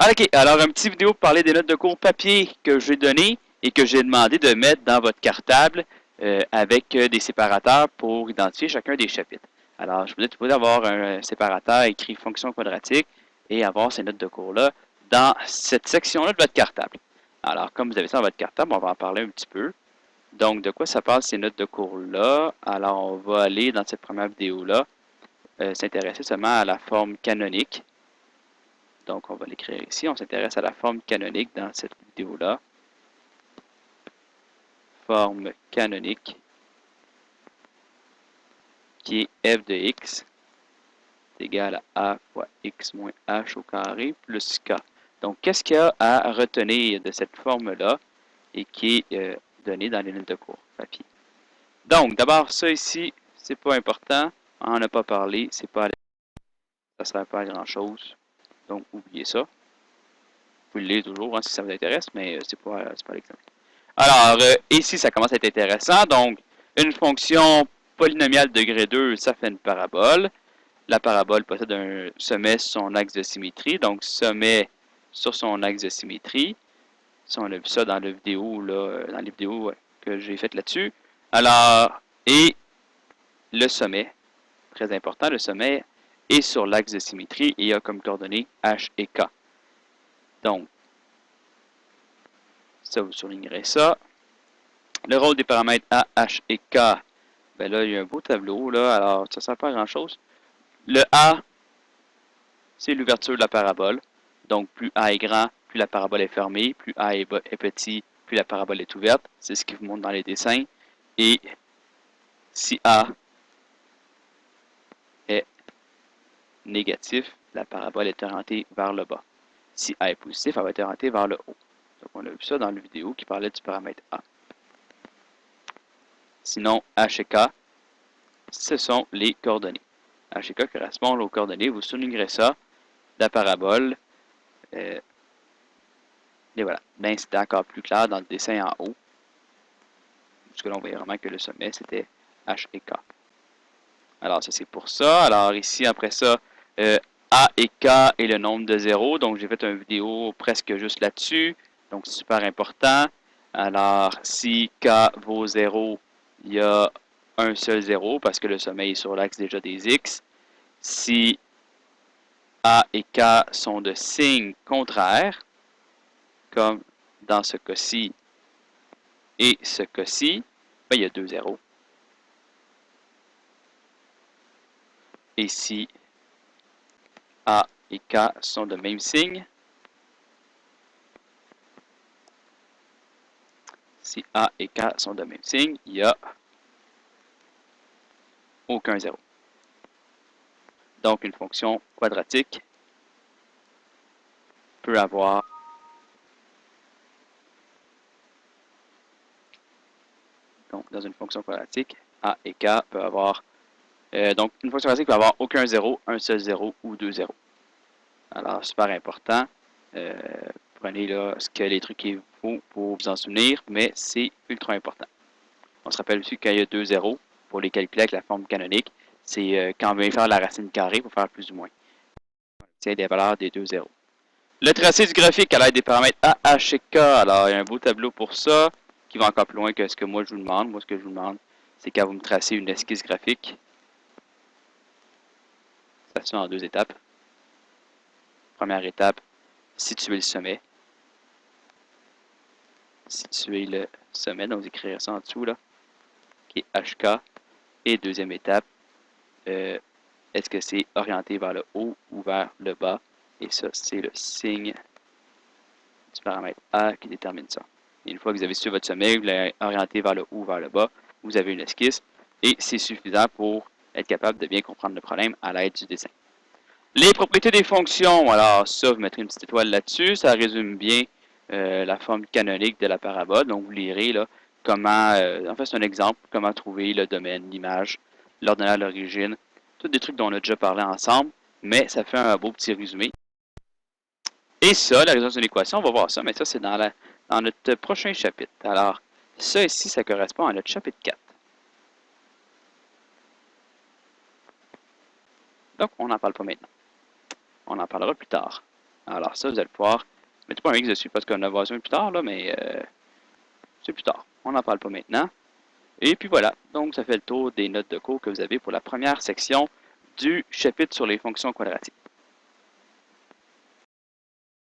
Ok, alors un petit vidéo pour parler des notes de cours papier que j'ai données et que j'ai demandé de mettre dans votre cartable avec des séparateurs pour identifier chacun des chapitres. Alors, je vous ai supposé avoir un séparateur écrit fonction quadratique et avoir ces notes de cours-là dans cette section-là de votre cartable. Alors, comme vous avez ça dans votre cartable, on va en parler un petit peu. Donc, de quoi ça parle ces notes de cours-là? Alors, on va aller dans cette première vidéo-là s'intéresser seulement à la forme canonique. Donc, on va l'écrire ici. On s'intéresse à la forme canonique dans cette vidéo-là. Forme canonique qui est f de x est égal à a fois x moins h au carré plus k. Donc, qu'est-ce qu'il y a à retenir de cette forme-là et qui est donnée dans les notes de cours papier? Donc, d'abord, ça ici, c'est pas important. On n'en a pas parlé. Ça ne sert pas à grand-chose. Donc, oubliez ça. Vous pouvez le lire toujours si ça vous intéresse, mais c'est pas l'exemple. Alors, ici, ça commence à être intéressant. Donc, une fonction polynomiale de degré 2, ça fait une parabole. La parabole possède un sommet sur son axe de symétrie. Donc, sommet sur son axe de symétrie. Si on a vu ça dans la vidéo, là, dans les vidéos que j'ai faites là-dessus. Alors, et le sommet, très important, le sommet est sur l'axe de symétrie et a comme coordonnées h et k. Donc, ça, vous soulignerez ça. Le rôle des paramètres A, H et K, ben là, il y a un beau tableau, là, alors ça ne sert pas à grand-chose. Le A, c'est l'ouverture de la parabole. Donc, plus A est grand, plus la parabole est fermée. Plus A est petit, plus la parabole est ouverte. C'est ce qui vous montre dans les dessins. Et si A est négatif, la parabole est orientée vers le bas. Si A est positif, elle va être orientée vers le haut. Donc, on a vu ça dans la vidéo qui parlait du paramètre A. Sinon, H et K, ce sont les coordonnées. H et K correspondent aux coordonnées. Vous soulignerez ça, la parabole. Et voilà. Ben, c'était encore plus clair dans le dessin en haut. Parce que là, on voyait vraiment que le sommet, c'était H et K. Alors, ça, c'est pour ça. Alors, ici, après ça, A et K est le nombre de zéros. Donc, j'ai fait une vidéo presque juste là-dessus. Donc, c'est super important. Alors, si K vaut 0, il y a un seul 0 parce que le sommet est sur l'axe déjà des X. Si A et K sont de signes contraires, comme dans ce cas-ci et ce cas-ci, ben, il y a 2 zéros. Et si A et K sont de même signe, si A et K sont de même signe, il n'y a aucun zéro. Donc, une fonction quadratique peut avoir dans une fonction quadratique, A et K peuvent avoir donc, une fonction quadratique peut avoir aucun zéro, un seul zéro ou deux zéros. Alors, super important. Prenez là ce que les trucs qu'il faut pour vous en souvenir, mais c'est ultra important. On se rappelle aussi qu'il y a deux zéros pour les calculer avec la forme canonique. C'est quand on veut faire la racine carrée pour faire plus ou moins. On obtient des valeurs des deux zéros. Le tracé du graphique à l'aide des paramètres A, H et K. Alors, il y a un beau tableau pour ça qui va encore plus loin que ce que moi je vous demande. Moi, ce que je vous demande, c'est quand vous me tracez une esquisse graphique. Ça se fait en deux étapes. Première étape, situer le sommet. Situer le sommet, donc vous écrirez ça en dessous, là, qui est HK. Et deuxième étape, est-ce que c'est orienté vers le haut ou vers le bas? Et ça, c'est le signe du paramètre A qui détermine ça. Et une fois que vous avez su votre sommet, vous l'avez orienté vers le haut ou vers le bas, vous avez une esquisse. Et c'est suffisant pour être capable de bien comprendre le problème à l'aide du dessin. Les propriétés des fonctions, alors ça, vous mettrez une petite étoile là-dessus, ça résume bien la forme canonique de la parabole. Donc, vous lirez là comment, en fait, c'est un exemple, comment trouver le domaine, l'image, l'ordonnée à l'origine, tous des trucs dont on a déjà parlé ensemble, mais ça fait un beau petit résumé. Et ça, la résolution de l'équation, on va voir ça, mais ça, c'est dans notre prochain chapitre. Alors, ça ici, ça correspond à notre chapitre 4. Donc, on n'en parle pas maintenant. On en parlera plus tard. Alors ça, vous allez pouvoir... Mettez pas un X dessus parce qu'on a besoin plus tard, là, mais c'est plus tard. On n'en parle pas maintenant. Et puis voilà, donc ça fait le tour des notes de cours que vous avez pour la première section du chapitre sur les fonctions quadratiques.